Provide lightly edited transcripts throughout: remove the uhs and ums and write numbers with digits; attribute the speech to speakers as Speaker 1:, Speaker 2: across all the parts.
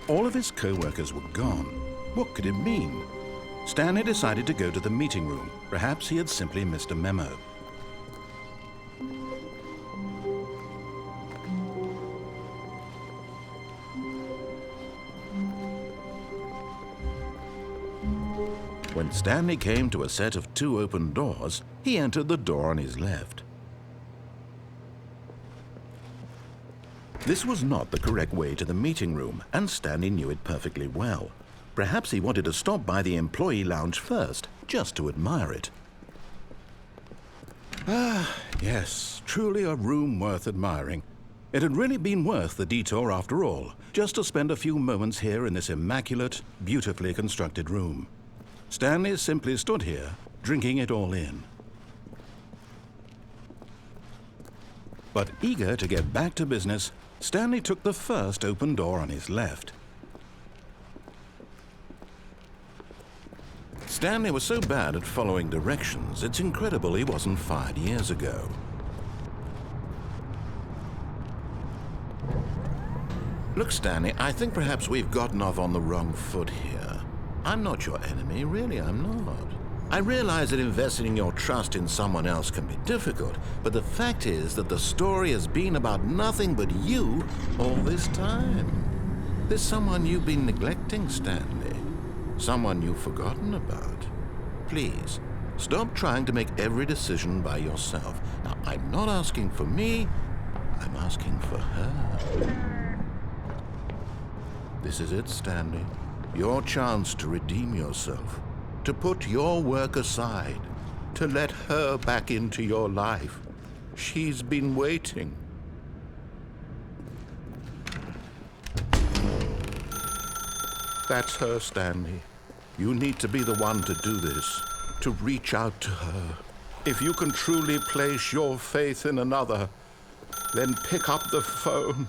Speaker 1: All of his co-workers were gone. What could it mean? Stanley decided to go to the meeting room. Perhaps he had simply missed a memo. When Stanley came to a set of 2 open doors, he entered the door on his left. This was not the correct way to the meeting room, and Stanley knew it perfectly well. Perhaps he wanted to stop by the employee lounge first, just to admire it. Ah, yes, truly a room worth admiring. It had really been worth the detour after all, just to spend a few moments here in this immaculate, beautifully constructed room. Stanley simply stood here, drinking it all in. But eager to get back to business, Stanley took the first open door on his left. Stanley was so bad at following directions, it's incredible he wasn't fired years ago. Look, Stanley, I think perhaps we've gotten off on the wrong foot here. I'm not your enemy, really, I'm not. I realize that investing your trust in someone else can be difficult, but the fact is that the story has been about nothing but you all this time. There's someone you've been neglecting, Stanley. Someone you've forgotten about. Please, stop trying to make every decision by yourself. Now, I'm not asking for me, I'm asking for her. This is it, Stanley. Your chance to redeem yourself. To put your work aside, to let her back into your life. She's been waiting. That's her, Stanley. You need to be the one to do this, to reach out to her. If you can truly place your faith in another, then pick up the phone.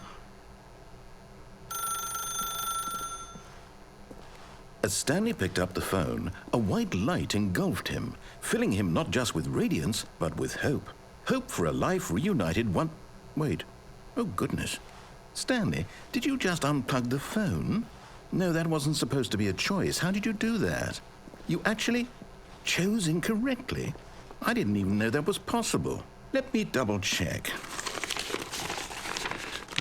Speaker 1: As Stanley picked up the phone, a white light engulfed him, filling him not just with radiance, but with hope. Hope for a life reunited one... Wait. Oh, goodness. Stanley, did you just unplug the phone? No, that wasn't supposed to be a choice. How did you do that? You actually chose incorrectly. I didn't even know that was possible. Let me double-check.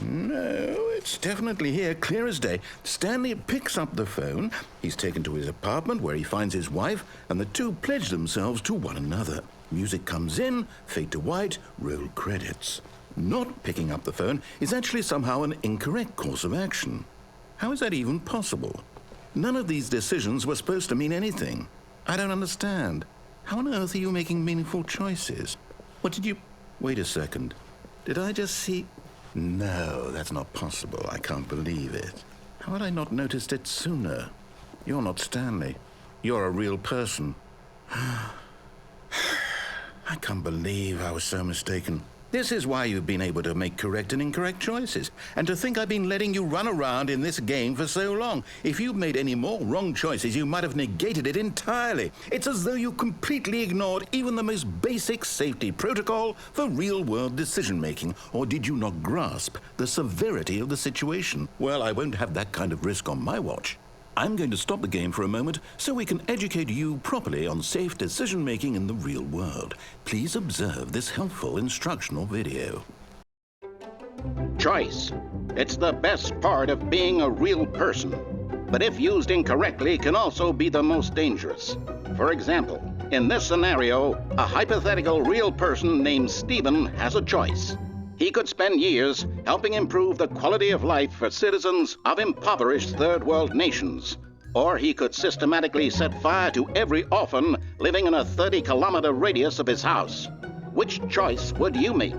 Speaker 1: No, it's definitely here, clear as day. Stanley picks up the phone. He's taken to his apartment where he finds his wife, and the two pledge themselves to one another. Music comes in, fade to white, roll credits. Not picking up the phone is actually somehow an incorrect course of action. How is that even possible? None of these decisions were supposed to mean anything. I don't understand. How on earth are you making meaningful choices? What did you... Wait a second. Did I just see... No, that's not possible. I can't believe it. How had I not noticed it sooner? You're not Stanley. You're a real person. I can't believe I was so mistaken. This is why you've been able to make correct and incorrect choices. And to think I've been letting you run around in this game for so long. If you'd made any more wrong choices, you might have negated it entirely. It's as though you completely ignored even the most basic safety protocol for real-world decision-making. Or did you not grasp the severity of the situation? Well, I won't have that kind of risk on my watch. I'm going to stop the game for a moment so we can educate you properly on safe decision-making in the real world. Please observe this helpful instructional video.
Speaker 2: Choice. It's the best part of being a real person. But if used incorrectly, can also be the most dangerous. For example, in this scenario, a hypothetical real person named Stephen has a choice. He could spend years helping improve the quality of life for citizens of impoverished third world nations. Or he could systematically set fire to every orphan living in a 30-kilometer radius of his house. Which choice would you make?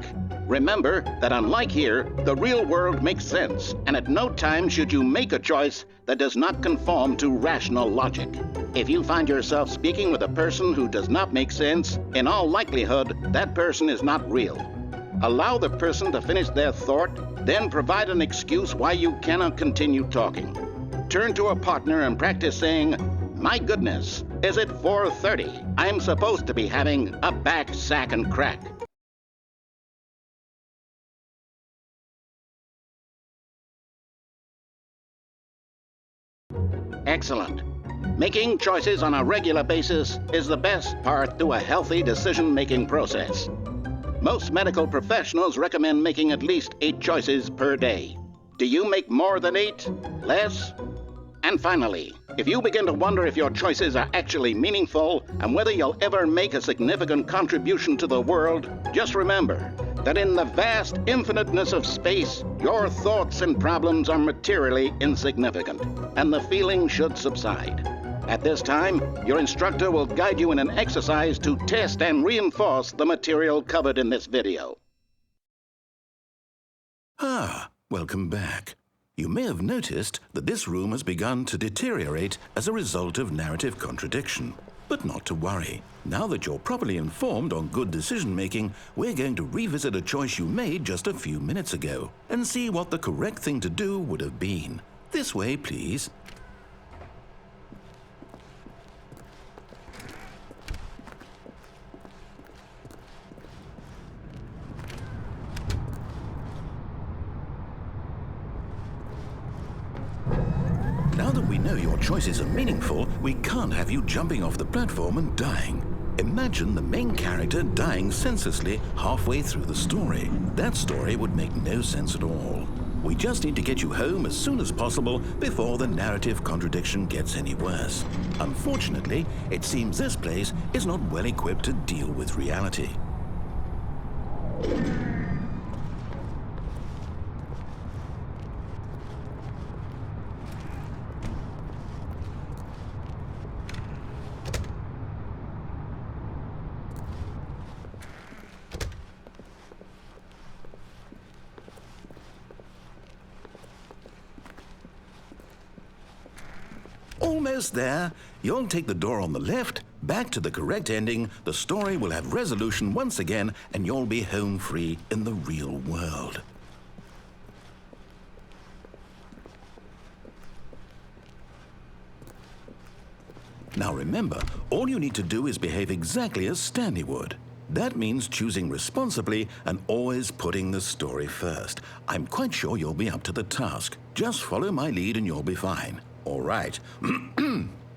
Speaker 2: Remember that unlike here, the real world makes sense, and at no time should you make a choice that does not conform to rational logic. If you find yourself speaking with a person who does not make sense, in all likelihood, that person is not real. Allow the person to finish their thought, then provide an excuse why you cannot continue talking. Turn to a partner and practice saying, "My goodness, is it 4:30? I'm supposed to be having a back, sack, and crack." Excellent. Making choices on a regular basis is the best part to a healthy decision-making process. Most medical professionals recommend making at least 8 choices per day. Do you make more than 8? Less? And finally, if you begin to wonder if your choices are actually meaningful and whether you'll ever make a significant contribution to the world, just remember that in the vast infiniteness of space, your thoughts and problems are materially insignificant, and the feeling should subside. At this time, your instructor will guide you in an exercise to test and reinforce the material covered in this video.
Speaker 1: Welcome back. You may have noticed that this room has begun to deteriorate as a result of narrative contradiction. But not to worry. Now that you're properly informed on good decision-making, we're going to revisit a choice you made just a few minutes ago and see what the correct thing to do would have been. This way, please. Now that we know your choices are meaningful, we can't have you jumping off the platform and dying. Imagine the main character dying senselessly halfway through the story. That story would make no sense at all. We just need to get you home as soon as possible before the narrative contradiction gets any worse. Unfortunately, it seems this place is not well equipped to deal with reality. Almost there. You'll take the door on the left, back to the correct ending, the story will have resolution once again, and you'll be home free in the real world. Now remember, all you need to do is behave exactly as Stanley would. That means choosing responsibly and always putting the story first. I'm quite sure you'll be up to the task. Just follow my lead and you'll be fine. All right.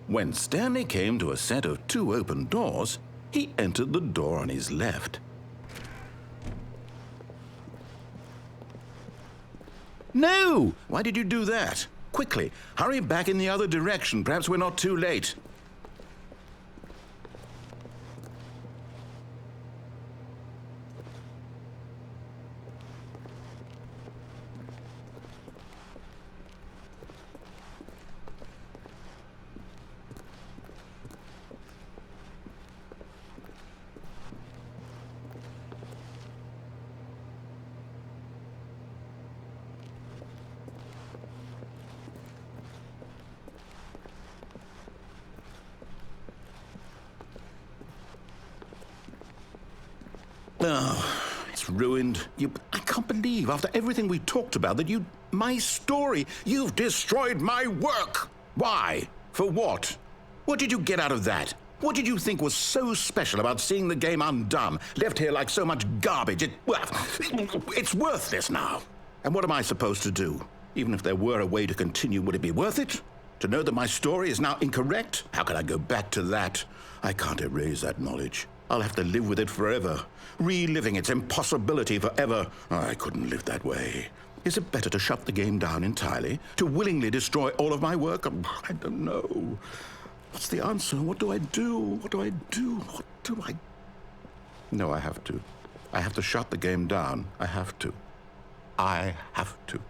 Speaker 1: When Stanley came to a set of 2 open doors, he entered the door on his left. No! Why did you do that? Quickly, hurry back in the other direction. Perhaps we're not too late. Oh, it's ruined. I can't believe, after everything we talked about, that my story, you've destroyed my work. Why? For what? What did you get out of that? What did you think was so special about seeing the game undone, left here like so much garbage? It's worthless now. And what am I supposed to do? Even if there were a way to continue, would it be worth it? To know that my story is now incorrect? How can I go back to that? I can't erase that knowledge. I'll have to live with it forever, reliving its impossibility forever. I couldn't live that way. Is it better to shut the game down entirely? To willingly destroy all of my work? I don't know. What's the answer? What do I do? What do I do? What do I... No, I have to. I have to shut the game down. I have to. I have to.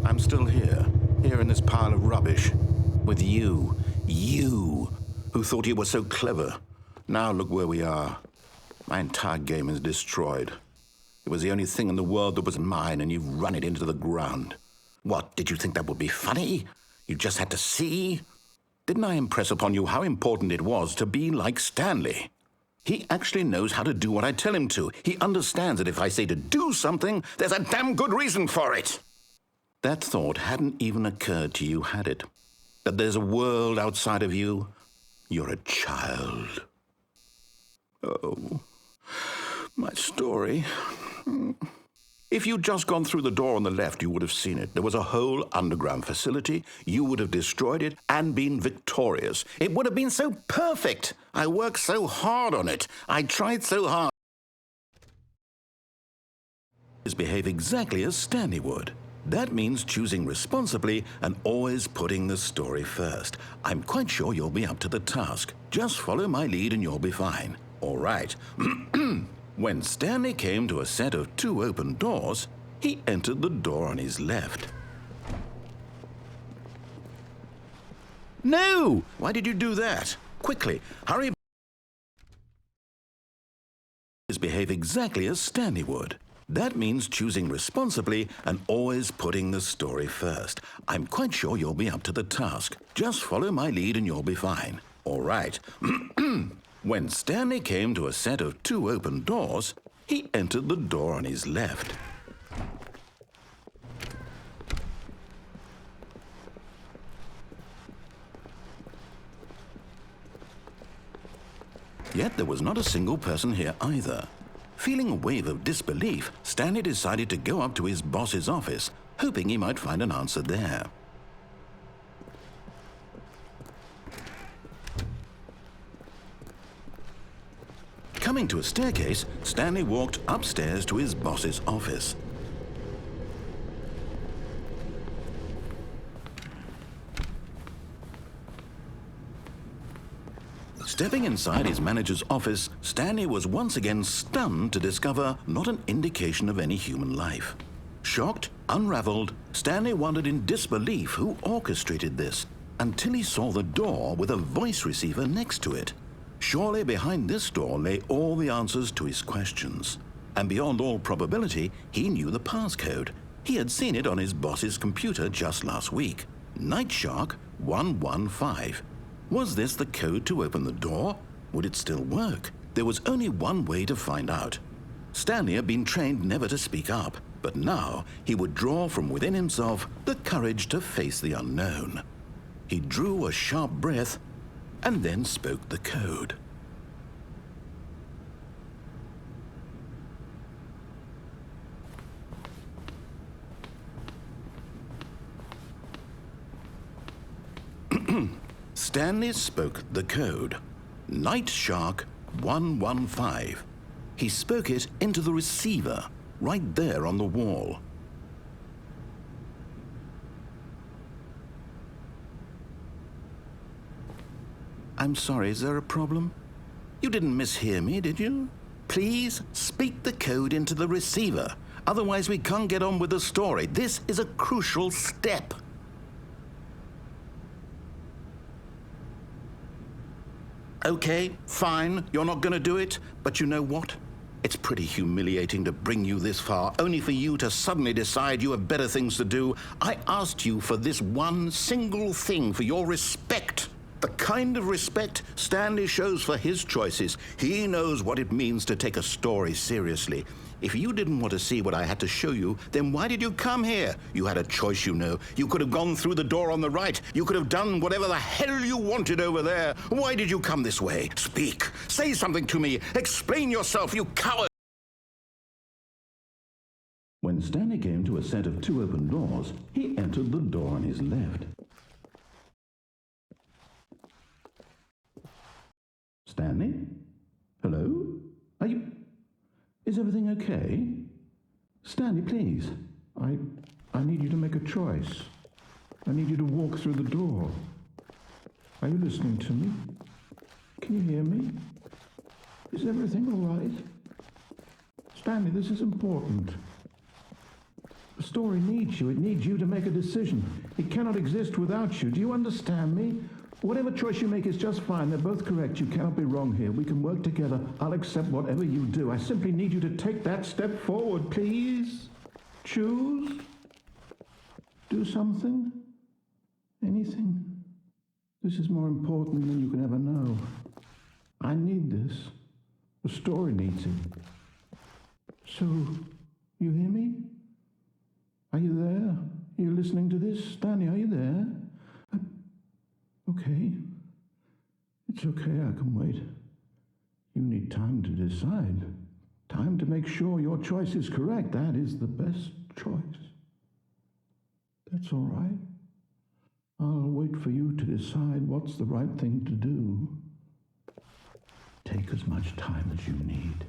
Speaker 1: I'm still here in this pile of rubbish, with you, who thought you were so clever. Now look where we are. My entire game is destroyed. It was the only thing in the world that was mine, and you've run it into the ground. What, did you think that would be funny? You just had to see? Didn't I impress upon you how important it was to be like Stanley? He actually knows how to do what I tell him to. He understands that if I say to do something, there's a damn good reason for it. That thought hadn't even occurred to you, had it? That there's a world outside of you? You're a child. Oh, my story. If you'd just gone through the door on the left, you would have seen it. There was a whole underground facility. You would have destroyed it and been victorious. It would have been so perfect. I worked so hard on it. I tried so hard. Behave exactly as Stanley would. That means choosing responsibly and always putting the story first. I'm quite sure you'll be up to the task. Just follow my lead and you'll be fine. All right. When Stanley came to a set of 2 open doors, he entered the door on his left. No! Why did you do that? Quickly, hurry. Behave exactly as Stanley would. That means choosing responsibly and always putting the story first. I'm quite sure you'll be up to the task. Just follow my lead and you'll be fine. All right. When Stanley came to a set of 2 open doors, he entered the door on his left. Yet there was not a single person here either. Feeling a wave of disbelief, Stanley decided to go up to his boss's office, hoping he might find an answer there. Coming to a staircase, Stanley walked upstairs to his boss's office. Stepping inside his manager's office, Stanley was once again stunned to discover not an indication of any human life. Shocked, unraveled, Stanley wondered in disbelief who orchestrated this, until he saw the door with a voice receiver next to it. Surely behind this door lay all the answers to his questions. And beyond all probability, he knew the passcode. He had seen it on his boss's computer just last week. Night Shark 115. Was this the code to open the door? Would it still work? There was only one way to find out. Stanley had been trained never to speak up, but now he would draw from within himself the courage to face the unknown. He drew a sharp breath and then spoke the code. Stanley spoke the code. Night Shark 115. He spoke it into the receiver, right there on the wall. I'm sorry, is there a problem? You didn't mishear me, did you? Please speak the code into the receiver. Otherwise, we can't get on with the story. This is a crucial step. Okay, fine, you're not going to do it, but you know what? It's pretty humiliating to bring you this far, only for you to suddenly decide you have better things to do. I asked you for this one single thing, for your respect. The kind of respect Stanley shows for his choices. He knows what it means to take a story seriously. If you didn't want to see what I had to show you, then why did you come here? You had a choice, you know. You could have gone through the door on the right. You could have done whatever the hell you wanted over there. Why did you come this way? Speak. Say something to me. Explain yourself, you coward. When Stanley came to a set of 2 open doors, he entered the door on his left. Stanley? Hello? Are you... Is everything okay? Stanley, please. I need you to make a choice. I need you to walk through the door. Are you listening to me? Can you hear me? Is everything all right? Stanley, this is important. The story needs you. It needs you to make a decision. It cannot exist without you. Do you understand me? Whatever choice you make is just fine. They're both correct. You cannot be wrong here. We can work together. I'll accept whatever you do. I simply need you to take that step forward, please. Choose. Do something. Anything. This is more important than you can ever know. I need this.
Speaker 3: The story needs it. So, you hear me? Are you there? Are you listening to this? Stanley, are you there? Okay. It's okay, I can wait. You need time to decide. Time to make sure your choice is correct. That is the best choice. That's all right. I'll wait for you to decide what's the right thing to do. Take as much time as you need.